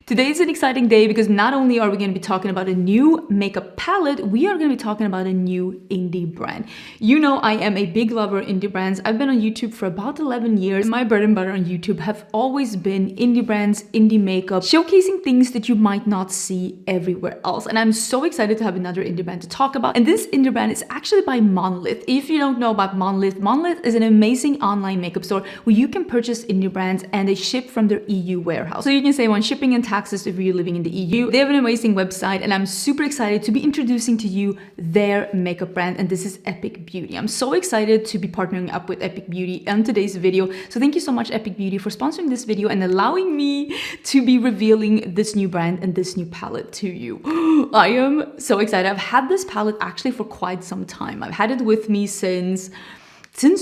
Today is an exciting day because not only are we going to be talking about a new makeup palette, we are going to be talking about a new indie brand. You know, I am a big lover of indie brands. I've been on YouTube for about 11 years. My bread and butter on YouTube have always been indie brands, indie makeup, showcasing things that you might not see everywhere else. And I'm so excited to have another indie brand to talk about. And this indie brand is actually by Monolith. If you don't know about Monolith, Monolith is an amazing online makeup store where you can purchase indie brands and they ship from their EU warehouse. So you can save on shipping and taxes if you're living in the EU. They have an amazing website and I'm super excited to be introducing to you their makeup brand, and this is Epic Beauty. I'm so excited to be partnering up with Epic Beauty on today's video. So thank you so much, Epic Beauty, for sponsoring this video and allowing me to be revealing this new brand and this new palette to you. I am so excited. I've had this palette actually for quite some time. I've had it with me since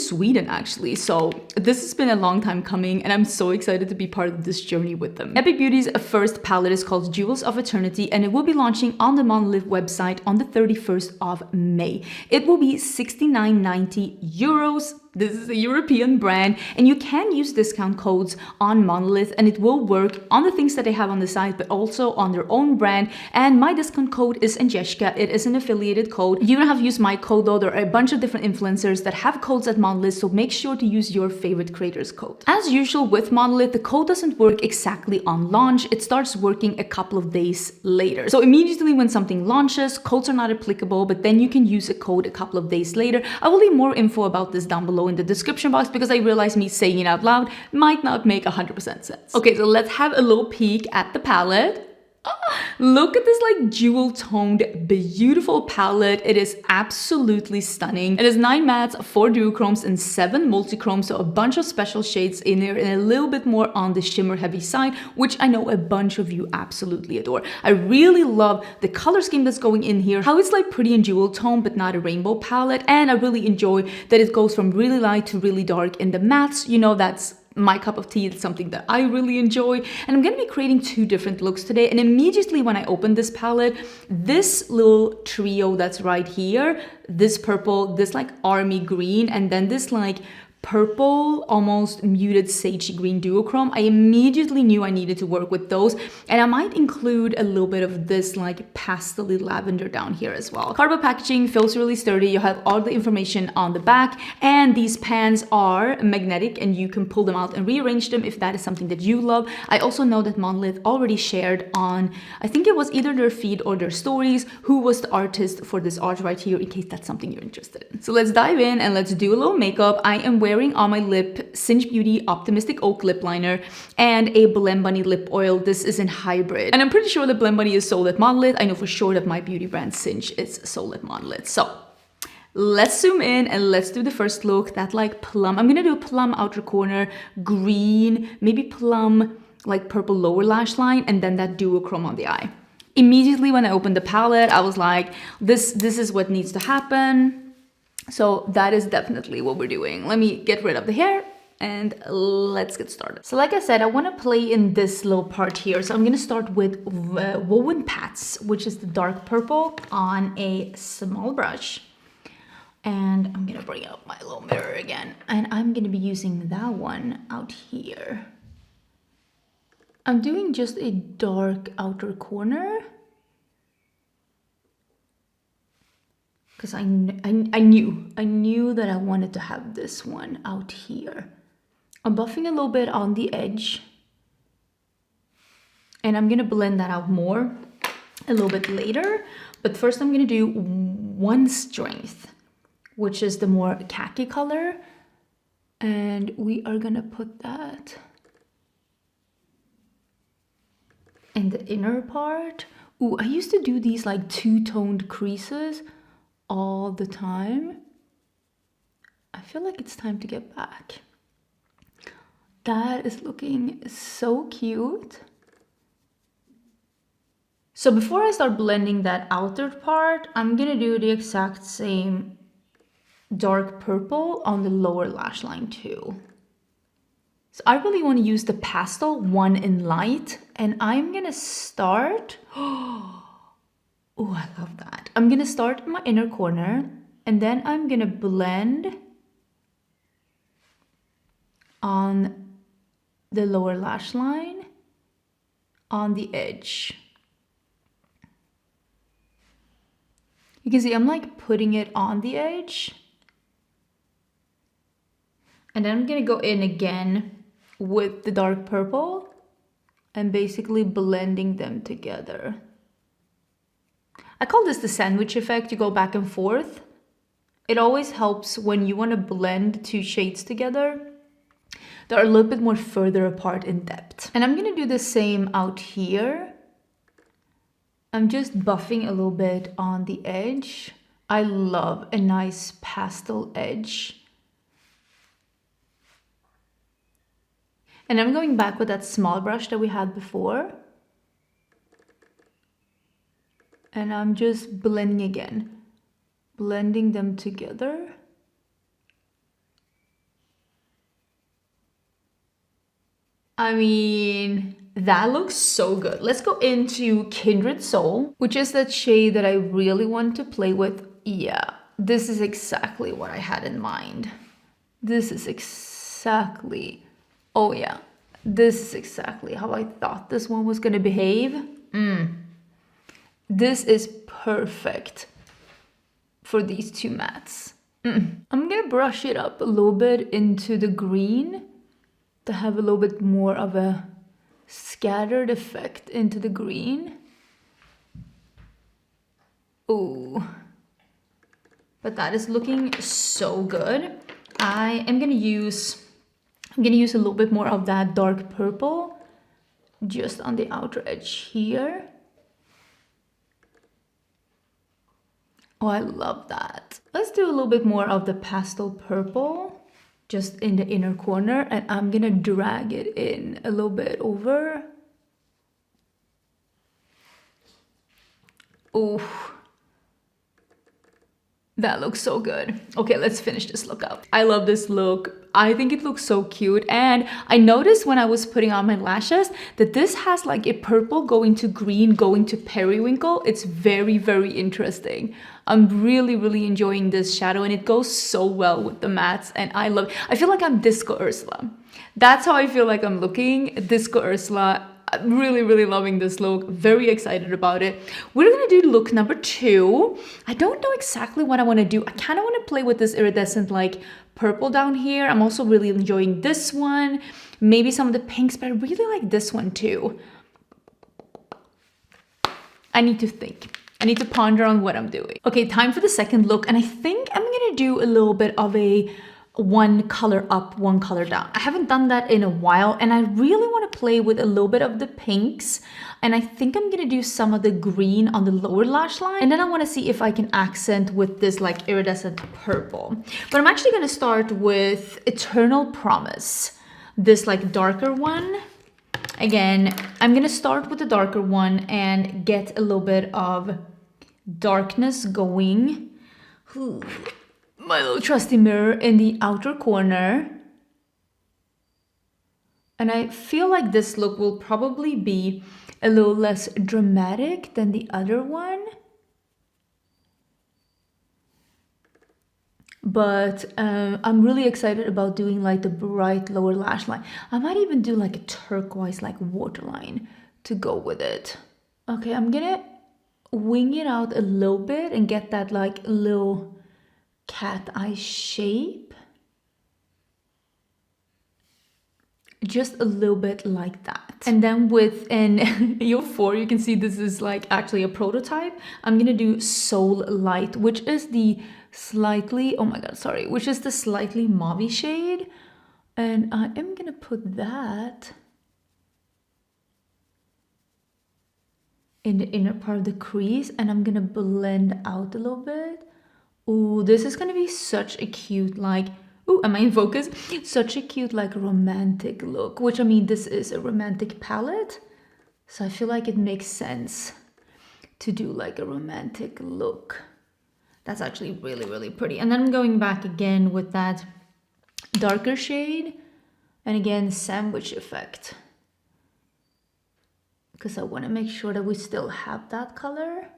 Sweden actually, so this has been a long time coming and I'm so excited to be part of this journey with them. Epic Beauty's first palette is called Jewels of Eternity and it will be launching on the Monolith website on the 31st of May. It will be €69.90. This is a European brand and you can use discount codes on Monolith and it will work on the things that they have on the site but also on their own brand, and my discount code is Angelica. It is an affiliated code. You don't have to use my code though. There are a bunch of different influencers that have codes at Monolith, so make sure to use your favorite creator's code. As usual with Monolith, the code doesn't work exactly on launch. It starts working a couple of days later. So immediately when something launches, codes are not applicable, but then you can use a code a couple of days later. I will leave more info about this down below in the description box because I realized me saying it out loud might not make 100% sense. Okay, so let's have a little peek at the palette. Look at this like jewel toned beautiful palette. It is absolutely stunning. It has 9 mattes, 4 duochromes and 7 multichromes, so a bunch of special shades in there and a little bit more on the shimmer heavy side, which I know a bunch of you absolutely adore. I really love the color scheme that's going in here, how it's like pretty and jewel tone but not a rainbow palette, and I really enjoy that it goes from really light to really dark in the mattes. You know, that's my cup of tea. It's something that I really enjoy, and I'm going to be creating 2 different looks today. And immediately when I opened this palette, this little trio that's right here, this purple, this like army green, and then this like purple, almost muted sagey green duochrome, I immediately knew I needed to work with those, and I might include a little bit of this like pastel-y lavender down here as well. Cardboard packaging, feels really sturdy. You have all the information on the back, and these pans are magnetic and you can pull them out and rearrange them if that is something that you love. I also know that Monolith already shared on, I think it was either their feed or their stories, who was the artist for this art right here, in case that's something you're interested in. So let's dive in and let's do a little makeup. I am wearing on my lip Cinch Beauty Optimistic Oak lip liner and a Blend Bunny lip oil. This is in hybrid, and I'm pretty sure that Blend Bunny is sold at Monolith. I know for sure that my beauty brand Cinch is sold at Monolith. So let's zoom in and let's do the first look. That like plum, I'm gonna do a plum outer corner, green, maybe plum like purple lower lash line, and then that duochrome on the eye. Immediately when I opened the palette, I was like, this is what needs to happen. So that is definitely what we're doing. Let me get rid of the hair and let's get started. So like I said, I want to play in this little part here. So I'm going to start with Woven Pats, which is the dark purple, on a small brush. And I'm going to bring out my little mirror again. And I'm going to be using that one out here. I'm doing just a dark outer corner, because I knew that I wanted to have this one out here. I'm buffing a little bit on the edge, and I'm gonna blend that out more a little bit later. But first I'm gonna do one strength, which is the more khaki color, and we are gonna put that in the inner part. Ooh, I used to do these like 2-toned creases all the time. I feel like it's time to get back. That is looking so cute. So before I start blending that outer part, I'm gonna do the exact same dark purple on the lower lash line too. So I really want to use the pastel one in light, and I'm gonna start oh, I love that. I'm gonna start in my inner corner, and then I'm gonna blend on the lower lash line on the edge. You can see I'm like putting it on the edge. And then I'm gonna go in again with the dark purple and basically blending them together. I call this the sandwich effect. You go back and forth. It always helps when you want to blend two shades together that are a little bit more further apart in depth. And I'm going to do the same out here. I'm just buffing a little bit on the edge. I love a nice pastel edge. And I'm going back with that small brush that we had before. And I'm just blending again. Blending them together. I mean, that looks so good. Let's go into Kindred Soul, which is that shade that I really want to play with. Yeah, this is exactly what I had in mind. This is exactly, oh yeah, this is exactly how I thought this one was gonna behave. This is perfect for these two mattes. I'm gonna brush it up a little bit into the green to have a little bit more of a scattered effect into the green. Ooh, but that is looking so good. I'm gonna use a little bit more of that dark purple just on the outer edge here. Oh, I love that. Let's do a little bit more of the pastel purple just in the inner corner, and I'm gonna drag it in a little bit over. Oh, that looks so good. Okay, let's finish this look up. I love this look. I think it looks so cute. And I noticed when I was putting on my lashes that this has like a purple going to green, going to periwinkle. It's very, very interesting. I'm really, really enjoying this shadow, and it goes so well with the mattes, and I love it. I feel like I'm Disco Ursula. That's how I feel like I'm looking, Disco Ursula. I'm really, really loving this look. Very excited about it. We're gonna do look number 2. I don't know exactly what I want to do. I kind of want to play with this iridescent like purple down here. I'm also really enjoying this one. Maybe some of the pinks, but I really like this one too. I need to think. I need to ponder on what I'm doing. Okay, time for the second look, and I think I'm gonna do a little bit of a one color up, one color down. I haven't done that in a while, and I really want to play with a little bit of the pinks, and I think I'm gonna do some of the green on the lower lash line, and then I want to see if I can accent with this like iridescent purple. But I'm actually gonna start with Eternal Promise, this like darker one. Again, I'm gonna start with the darker one and get a little bit of darkness going. Ooh. My little trusty mirror in the outer corner. And I feel like this look will probably be a little less dramatic than the other one. But I'm really excited about doing like the bright lower lash line. I might even do like a turquoise like waterline to go with it. Okay, I'm gonna wing it out a little bit and get that like little cat eye shape. Just a little bit like that. And then with an EO4, you can see this is like actually a prototype. I'm gonna do Soul Light, which is the slightly, oh my god, sorry, which is the slightly mauve shade. And I am gonna put that in the inner part of the crease, and I'm gonna blend out a little bit. Ooh, this is gonna be such a cute, like, ooh, am I in focus? Such a cute, like, romantic look, which, I mean, this is a romantic palette, so I feel like it makes sense to do, like, a romantic look. That's actually really, really pretty. And then I'm going back again with that darker shade, and again, sandwich effect, because I want to make sure that we still have that color.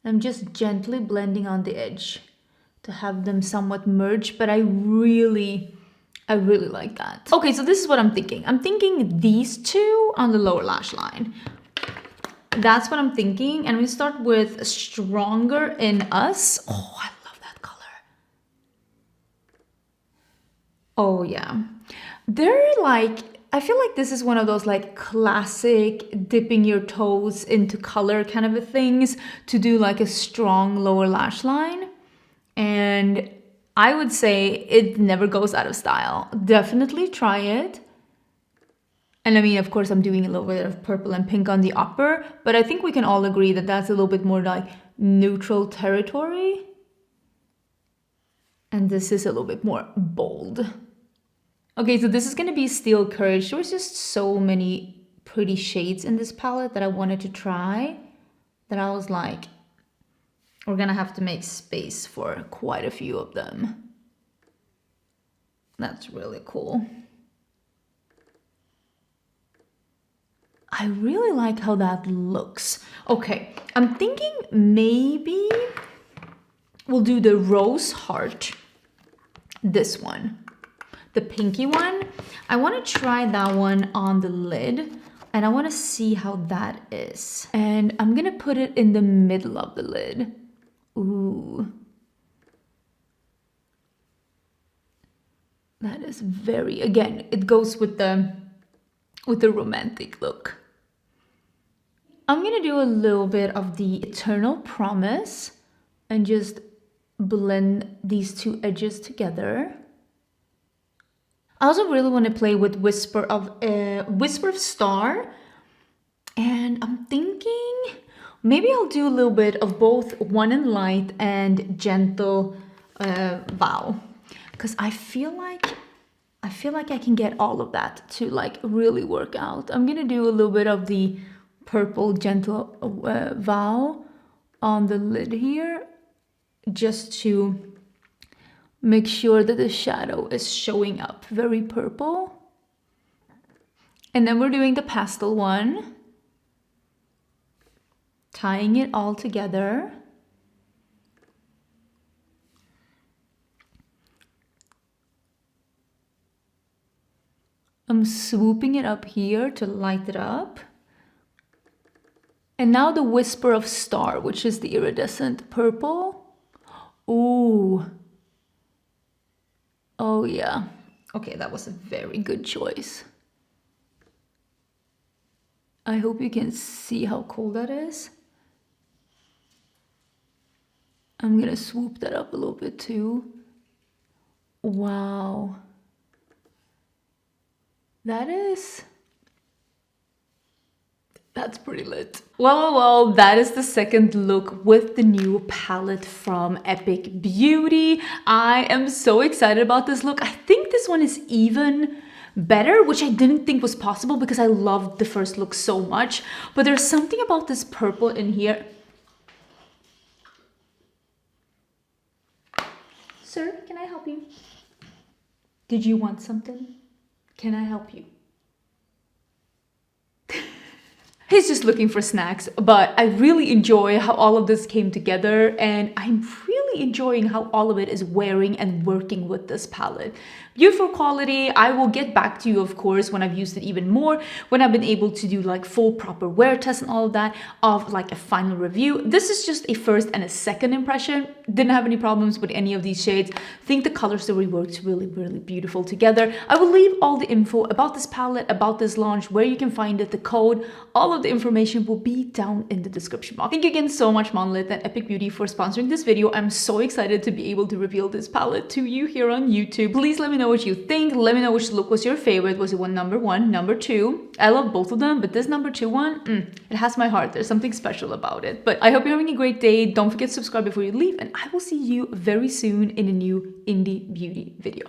I'm just gently blending on the edge to have them somewhat merge, but I really I really like that. Okay, so this is what I'm thinking. I'm thinking these two on the lower lash line. That's what I'm thinking. And we start with Stronger in Us. Oh, I love that color. Oh, yeah. They're like, I feel like this is one of those like classic dipping your toes into color kind of a things to do like a strong lower lash line. And I would say it never goes out of style. Definitely try it. And I mean, of course, I'm doing a little bit of purple and pink on the upper, but I think we can all agree that that's a little bit more like neutral territory. And this is a little bit more bold. Okay, so this is going to be Steel Courage. There was just so many pretty shades in this palette that I wanted to try that I was like, we're going to have to make space for quite a few of them. That's really cool. I really like how that looks. Okay, I'm thinking maybe we'll do the Rose Heart. This one. The pinky one. I want to try that one on the lid and I want to see how that is. And I'm going to put it in the middle of the lid. Ooh. That is very, again, it goes with the romantic look. I'm going to do a little bit of the Eternal Promise and just blend these two edges together. I also really want to play with Whisper of Star, and I'm thinking maybe I'll do a little bit of both One in Light and Gentle Vow, because I feel like I can get all of that to like really work out. I'm gonna do a little bit of the purple Gentle Vow on the lid here, just to make sure that the shadow is showing up very purple. And then we're doing the pastel one, tying it all together. I'm swooping it up here to light it up. And now the Whisper of Star, which is the iridescent purple. Ooh. Oh yeah. Okay, that was a very good choice. I hope you can see how cool that is. I'm gonna swoop that up a little bit too. Wow. That's pretty lit. Well, that is the second look with the new palette from Epic Beauty. I am so excited about this look. I think this one is even better, which I didn't think was possible because I loved the first look so much. But there's something about this purple in here. Sir, can I help you? Did you want something? Can I help you? He's just looking for snacks, but I really enjoy how all of this came together, and I'm really enjoying how all of it is wearing and working with this palette. Beautiful quality. I will get back to you, of course, when I've used it even more, when I've been able to do like full proper wear tests and all of that, of like a final review. This is just a first and a second impression. Didn't have any problems with any of these shades. Think the color story works really, really beautiful together. I will leave all the info about this palette, about this launch, where you can find it, the code, all of the information will be down in the description box. Thank you again so much, Monolith and Epic Beauty, for sponsoring this video. I'm so excited to be able to reveal this palette to you here on YouTube. Please let me know what you think. Let me know which look was your favorite. Was it number one, number two? I love both of them, but this number two one, it has my heart. There's something special about it. But I hope you're having a great day. Don't forget to subscribe before you leave, and I will see you very soon in a new indie beauty video.